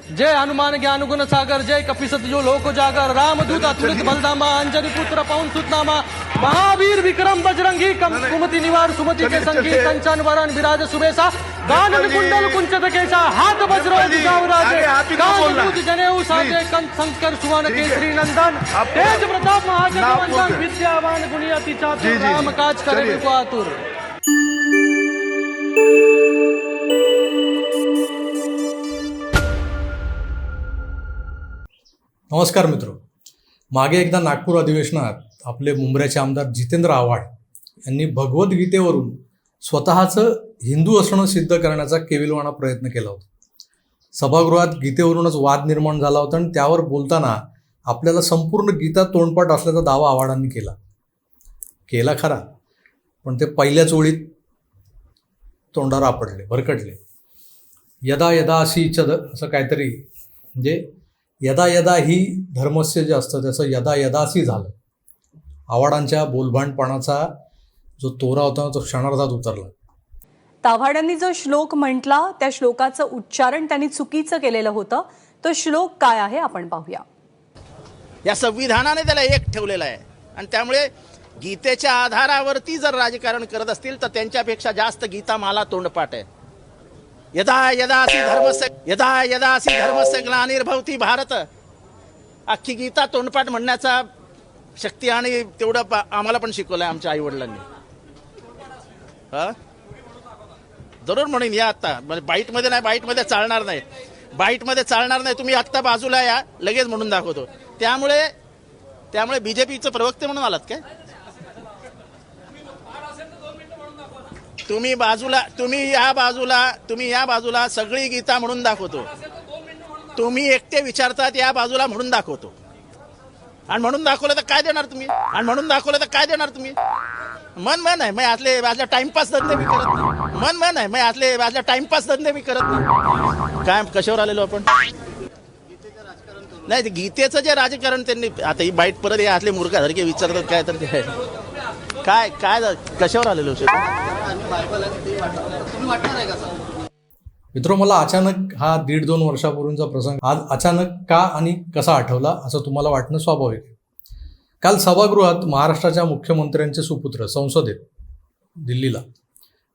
जय हनुमान ज्ञान गुण सागर, जय कपिसत जो लोक जागर, रामदूत अतुलित बलधामा, अंजनी पुत्र पवन सुतनामा, महावीर विक्रम बजरंगी, कुमति निवार सुमति के संगी, कंचन वरण विराज सुबेसा, गानन कुंडल कुंचत केसा, हाथ वज्र गावराज, कांच जनेऊ साजे, कंठ शंकर सुवन केसरी नंदन, तेज प्रताप महाजगवंदन, विद्यावान गुणी अति चातुर, राम काज करे को आतुर। नमस्कार मित्र, मागे एकदा नागपूर अधिवेशनात आपले मुंबऱ्याचे आमदार जितेंद्र आव्हाड यांनी भगवद्गीतेवरून स्वतःचं हिंदू असणं सिद्ध करण्याचा केविलवाणा प्रयत्न केला होता। सभागृहात गीतेवरूनच वाद निर्माण झाला होता आणि त्यावर बोलताना आपल्याला संपूर्ण गीता तोंडपाठ असल्याचा दावा आव्हाडांनी केला खरा, पण ते पहिल्याच ओळीत तोंडावर आपटले, भरकटले। यदा यदा अशी चद असं काहीतरी, म्हणजे यदा यदा ही धर्मस्य जे असतं त्याचं यदा यदासी झालं। आव्हाडांच्या बोलबाणपणाचा जो तोरा होता तो क्षणार्धात उतरला। आव्हाडांनी जो श्लोक म्हटला त्या श्लोकाचं उच्चारण त्यांनी चुकीचं केलेलं होतं। तो श्लोक काय आहे आपण पाहूया। या संविधानाने त्याला एक ठेवलेला आहे आणि त्यामुळे गीतेच्या आधारावरती जर राजकारण करत असतील तर त्यांच्यापेक्षा जास्त गीता मला तोंडपाठ आहे। यदा यदासी धर्मस्य ग्लानिर्भवति भारत, अख्खी गीता तोंडपाठ म्हणण्याचा शक्ती आणि तेवढं आम्हाला पण शिकवलंय आमच्या आई वडिलांनी। जरूर म्हणून या आता बाईटमध्ये नाही, बाईटमध्ये चालणार नाही, तुम्ही आत्ता बाजूला या, लगेच म्हणून दाखवतो। त्यामुळे बीजेपीचं प्रवक्ते म्हणून आलात काय तुम्ही या बाजूला सगळी गीता म्हणून दाखवतो, तुम्ही एकटे विचारतात या बाजूला म्हणून दाखवतो, आणि म्हणून दाखवलं तर काय देणार तुम्ही? मन आहे, माझ्या टाइमपास धंदे मी करत नाही। काय कशावर आलेलो आपण? नाही, ते गीतेचं जे राजकारण त्यांनी, आता ही बाईट परत या असले मूर्खासारखे विचारतात काय, तर ते काय कशावर आलेलो? मित्र, मला अचानक हा 1.5-2 वर्षापूर्वीचा प्रसंग आज अचानक का आणि कसा आठवला असं तुम्हाला वाटणं स्वाभाविक आहे। काल सभागृहात महाराष्ट्राच्या मुख्यमंत्र्यांचे सुपुत्र, संसदेत दिल्लीला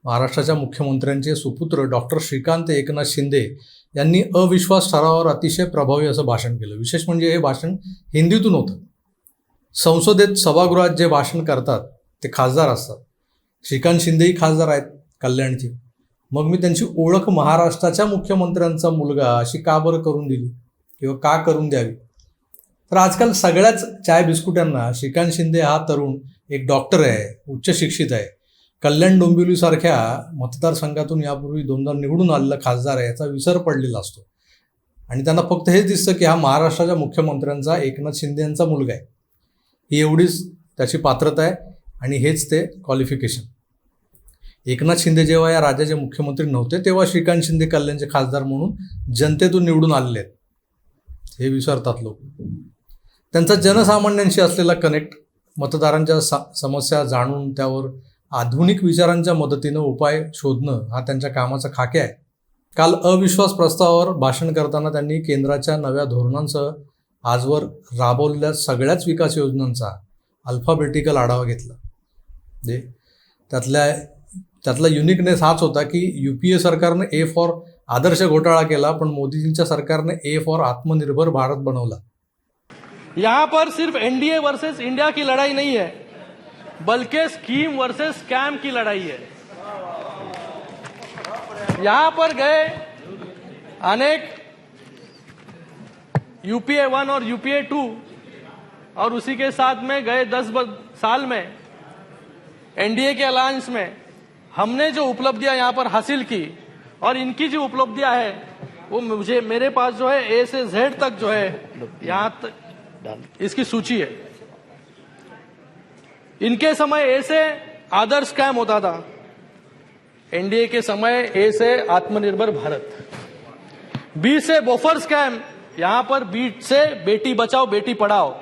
महाराष्ट्राच्या मुख्यमंत्र्यांचे सुपुत्र डॉक्टर श्रीकांत एकनाथ शिंदे यांनी अविश्वास ठरावावर अतिशय प्रभावी असं भाषण केलं। विशेष म्हणजे हे भाषण हिंदीतून होतं। संसदेत सभागृहात जे भाषण करतात ते खासदार असतात। श्रीकांत शिंदेही खासदार आहेत कल्याणचे। मग मी त्यांची ओळख महाराष्ट्राच्या मुख्यमंत्र्यांचा मुलगा अशी का बरं करून दिली किंवा का करून द्यावी? तर आजकाल सगळ्याच चाय बिस्कुटांना श्रीकांत शिंदे हा तरुण एक डॉक्टर आहे, उच्च शिक्षित आहे, कल्याण डोंबिवलीसारख्या मतदारसंघातून यापूर्वी 2दा निवडून आलेला खासदार आहे याचा विसर पडलेला असतो आणि त्यांना फक्त हेच दिसतं की हा महाराष्ट्राच्या मुख्यमंत्र्यांचा एकनाथ शिंदे यांचा मुलगा आहे। ही एवढीच त्याची पात्रता आहे आणि हेच ते क्वालिफिकेशन। एकनाथ शिंदे जेव्हा या राज्याचे मुख्यमंत्री नव्हते तेव्हा श्रीकांत शिंदे कल्याणचे खासदार म्हणून जनतेतून निवडून आलेले आहेत, हे विसरतात लोक। त्यांचा जनसामान्यांशी असलेला कनेक्ट, मतदारांच्या समस्या जाणून त्यावर आधुनिक विचारांच्या मदतीनं उपाय शोधणं हा त्यांच्या कामाचा खाके आहे। काल अविश्वास प्रस्तावावर भाषण करताना त्यांनी केंद्राच्या नव्या धोरणांसह आजवर राबवलेल्या सगळ्याच विकास योजनांचा अल्फाबेटिकल आढावा घेतला। त्यातला युनिकनेस हाच होता की UPA सरकारने A फॉर आदर्श घोटाळा केला, पण मोदीजींच्या सरकारने A फॉर आत्मनिर्भर भारत बनवला। यहाँ पर सिर्फ NDA वर्सेस इंडिया की लड़ाई नहीं है, बल्कि स्कीम वर्सेस स्कैम की लड़ाई है। यहाँ पर गए अनेक UPA 1 और UPA 2 और उसी के साथ में गए 10 साल में NDA के अलायंस में हमने जो उपलब्धियां यहाँ पर हासिल की और इनकी जो उपलब्धियां है वो मेरे पास जो है A से Z तक जो है यहाँ तक इसकी सूची है। इनके समय A से आदर्श स्कैम होता था, NDA के समय A से आत्मनिर्भर भारत, B से बोफर स्कैम, यहाँ पर B से बेटी बचाओ बेटी पढ़ाओ,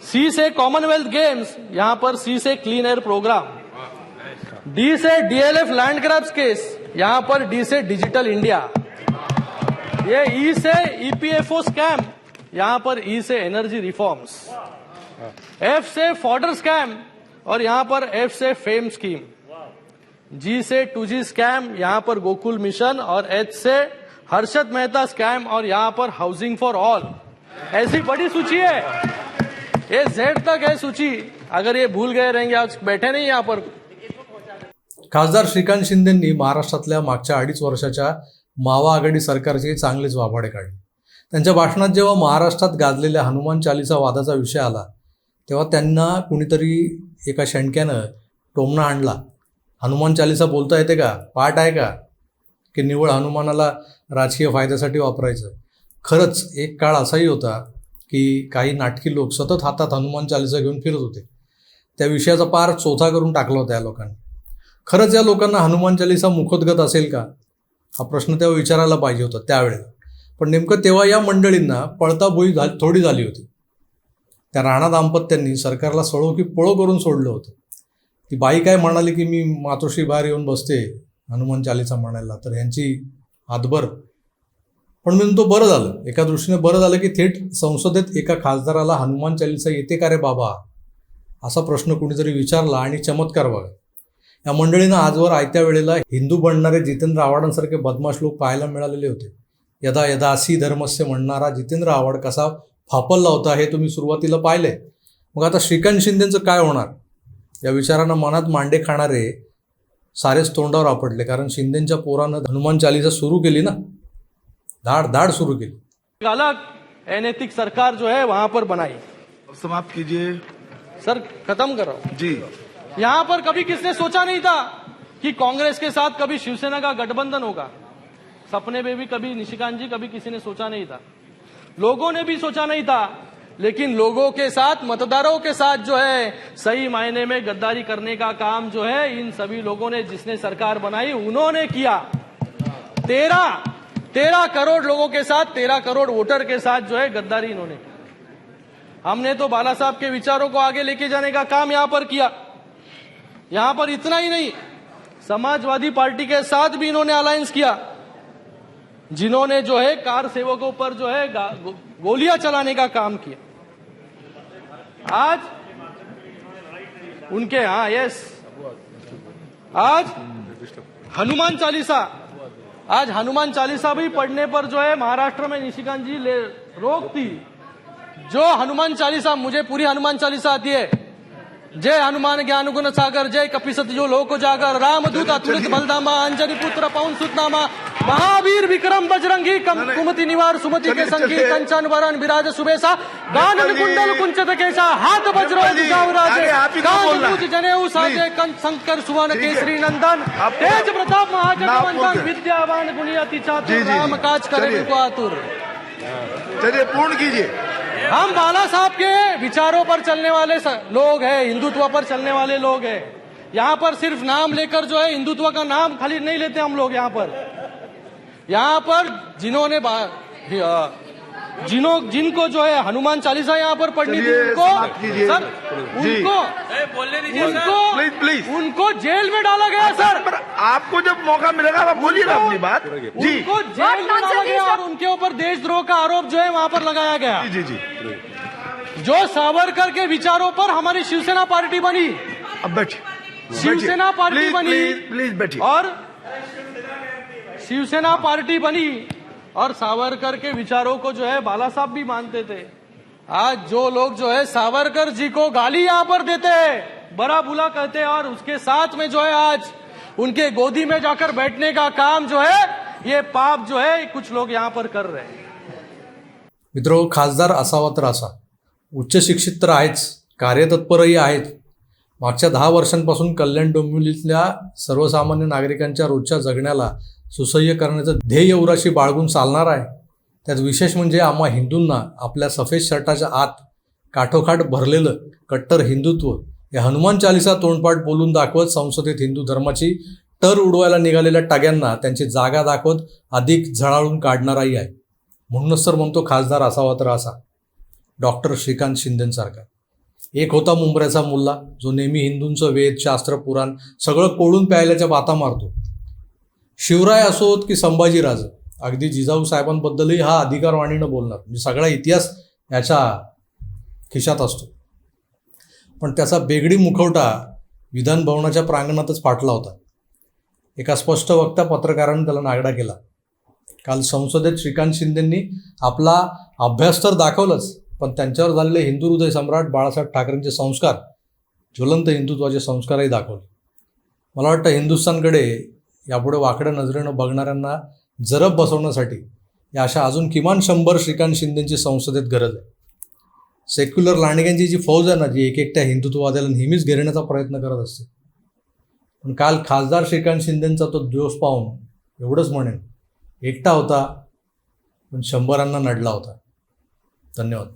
C से कॉमनवेल्थ गेम्स, यहाँ पर C से क्लीन एयर प्रोग्राम, D से DLF लैंड ग्रैब्स केस, यहाँ पर D से डिजिटल इंडिया, ये ई से ईपीएफओ स्कैम, यहाँ पर ई से एनर्जी रिफॉर्म्स, एफ से फॉर्डर स्कैम और यहाँ पर एफ से फेम स्कीम, जी से 2G scam, यहाँ पर Gokul mission और H से Harshad Mehta scam और यहाँ पर हाउसिंग फॉर ऑल। ऐसी बड़ी सूची है, ये जेड तक है सूची। अगर ये भूल गए रहेंगे, आज बैठे नहीं यहाँ पर। खासदार श्रीकांत शिंदेंनी महाराष्ट्रातल्या मागच्या 2.5 वर्षाच्या मावा आघाडी सरकारचे चांगलेच वाभाडे काढले. त्यांच्या भाषणात जेव्हा महाराष्ट्रात गाजलेल्या हनुमान चालीसा वादाचा विषय आला तेव्हा त्यांना कुणीतरी एका शंडक्यानं टोमणा आणला. हनुमान चालीसा बोलता येते का, पाठ आहे का, की निवळ हनुमानाला राजकीय फायद्यासाठी वापरायचं. खरंच एक काळ असाही होता की काही नाटकी लोक सतत हातात हनुमान चालीसा घेऊन फिरत होते. त्या विषयाचा पार चोथा करून टाकला होता या लोकांनी. खरंच या लोकांना हनुमान चालीसा मुखोद्गत असेल का, हा प्रश्न तेव्हा विचारायला पाहिजे होता त्यावेळेला. पण नेमकं तेव्हा या मंडळींना पळता भुई थोडी झाली होती. त्या राणा दाम्पत्यांनी सरकारला सळो की पळो करून सोडलं होतं. ती बाई काय म्हणाली की मी मातोश्री बाहेर येऊन बसते हनुमान चालीसा म्हणायला, तर यांची हातभर. पण मी तो बरं झालं, एका दृष्टीने बरं झालं की थेट संसदेत एका खासदाराला हनुमान चालीसा येते का रे बाबा असा प्रश्न कुणीतरी विचारला. आणि चमत्कार बघा, या मंडळींना आजवर आयत्या वेळेला हिंदू बनणारे जितेंद्र आव्हाडांसारखे बदमाश लोक पाहायला मिळालेले होते. यदा यदा असी धर्मस्य म्हणणारा जितेंद्र आव्हाड कसा फापलला होता हे तुम्ही सुरुवातीला पाहिलंय. मग आता श्रीकांत शिंदेंचं काय होणार, या विचारांना मनात मांडे खाणारे सारेच तोंडावर आपटले. कारण शिंदेंच्या पोरानं हनुमान चालीसा सुरू केली ना, धाड धाड सुरू केली. एक अलग अनैतिक सरकार जो है वहां पर बनाई। समाप्त कीजिए सर, खत्म कर रहा हूं। जी। यहां पर कभी किसने सोचा नहीं था कि कांग्रेस के साथ कभी शिवसेना का गठबंधन होगा। सपने में भी कभी निशिकांत जी कभी किसी ने सोचा नहीं था, लोगों ने भी सोचा नहीं था। लेकिन लोगों के साथ, मतदारों के साथ जो है सही मायने में गद्दारी करने का काम जो है इन सभी लोगों ने, जिसने सरकार बनाई उन्होंने किया। 13 करोड़ लोगों के साथ, 13 करोड़ वोटर के साथ जो है गद्दारी इन्होंने की। हमने तो बाला साहब के विचारों को आगे लेके जाने का काम यहां पर किया। यहां पर इतना ही नहीं, समाजवादी पार्टी के साथ भी इन्होंने अलायंस किया, जिन्होंने जो है कार सेवकों पर जो है गोलियां चलाने का काम किया। आज उनके आज हनुमान चालीसा भी पढ़ने पर जो है महाराष्ट्र में निशिकांत जी रोक थी। जो हनुमान चालीसा, मुझे पूरी हनुमान चालीसा आती है। जय हनुमान ज्ञान गुण सागर, जय कपिसत जो लोक जागर, रामदूत अतुलित बलधामा, अंजनी पुत्र पवन सुतनामा, महावीर विक्रम बजरंगी, कुमति निवार सुमति के संगी, कंचन वरण विराज सुबेसा, गानन कुंडल कुंचित केशा, हाथ वज्रो दिशावराजे, कांच जनेऊ साजे, शंकर सुवन केसरी नंदन, तेज प्रताप महाजगवंदन, विद्यावान गुणी अति चातुर, राम काज करे को आतुर। चलिए पूर्ण कीजिए। हम बाला साहब के विचारों पर चलने वाले लोग हैं, हिंदुत्व पर चलने वाले लोग हैं। यहाँ पर सिर्फ नाम लेकर जो है हिंदुत्व का नाम खाली नहीं लेते हम लोग। यहाँ पर जिनको जो है हनुमान चालीसा यहाँ पर पढ़नी थी, उनको जेल में डाला गया सर। पर आपको जब मौका मिलेगा आप बोलिए ना अपनी बात। जी। उनको जेल में डाला गया और उनके ऊपर देशद्रोह का आरोप जो है वहां पर लगाया गया। जी जी। जो सावरकर के विचारों पर हमारी शिवसेना पार्टी बनी, अब बैठिए। शिवसेना पार्टी बनी, प्लीज बैठिए। और शिवसेना पार्टी बनी और सावरकर के विचारों को जो है बाला साहब भी मानते थे। आज जो लोग जो है सावरकर जी को गाली यहां पर देते हैं, बड़ा बुला कहते हैं, और उसके साथ में जो है आज उनके गोदी में जाकर बैठने का काम जो है, ये पाप जो है कुछ लोग यहां पर कर रहे हैं। मित्रों, खासदार असावा तर असा, उच्च शिक्षित तर आहेच, कार्यतत्परही आहेत. मागच्या 10 वर्षांपासून कल्याण डोंबिवलीतल्या सर्वसामान्य नागरिकांच्या रोजच्या जगण्याला सुसह्य करण्याचं ध्येय उराशी बाळगून चालणार आहे. त्यात विशेष म्हणजे आम्हा हिंदूंना आपल्या सफेद शर्टाच्या आत काठोकाठ भरलेलं कट्टर हिंदुत्व हे हनुमान चालीसा तोंडपाठ बोलून दाखवत संसदेत हिंदू धर्माची टर उडवायला निघालेल्या टाग्यांना त्यांची जागा दाखवत अधिक झळाळून काढणाराही आहे. म्हणूनच तर म्हणतो खासदार असावा तर असा, डॉक्टर श्रीकांत शिंदेंसारखा. एक होता मुंबऱ्याचा मुल्ला, जो नेहमी हिंदूंचं वेद शास्त्र पुराण सगळं कोळून प्यायल्याच्या बाता मारतो. शिवराय असोत की संभाजीराजे, अगदी जिजाऊ साहेबांबद्दलही हा अधिकारवाणीनं बोलणार, म्हणजे सगळा इतिहास याच्या खिशात असतो. पण त्याचा बेगडी मुखवटा विधान भवनाच्या प्रांगणातच फाटला होता. एका स्पष्ट वक्त्या पत्रकाराने त्याला नागडा केला. काल संसदेत श्रीकांत शिंदेंनी आपला अभ्यास तर दाखवलाच, पण त्यांच्यावर झालेले हिंदू हृदय सम्राट बाळासाहेब ठाकरेंचे संस्कार, ज्वलंत हिंदुत्वाचे संस्कारही दाखवले. मला वाटतं हिंदुस्थानकडे यापुढे वाकड्या नजरेनं बघणाऱ्यांना जरब बसवण्यासाठी या अशा अजून किमान 100 श्रीकांत शिंदेंची संसदेत गरज आहे. सेक्युलर लांडग्यांची जी फौज आहे ना, जी एकट्या हिंदुत्ववाद्याला नेहमीच घेरण्याचा प्रयत्न करत असते, पण काल खासदार श्रीकांत शिंदेंचा तो जोश पाहून एवढंच म्हणेन, एकटा होता पण 100 नडला होता. धन्यवाद.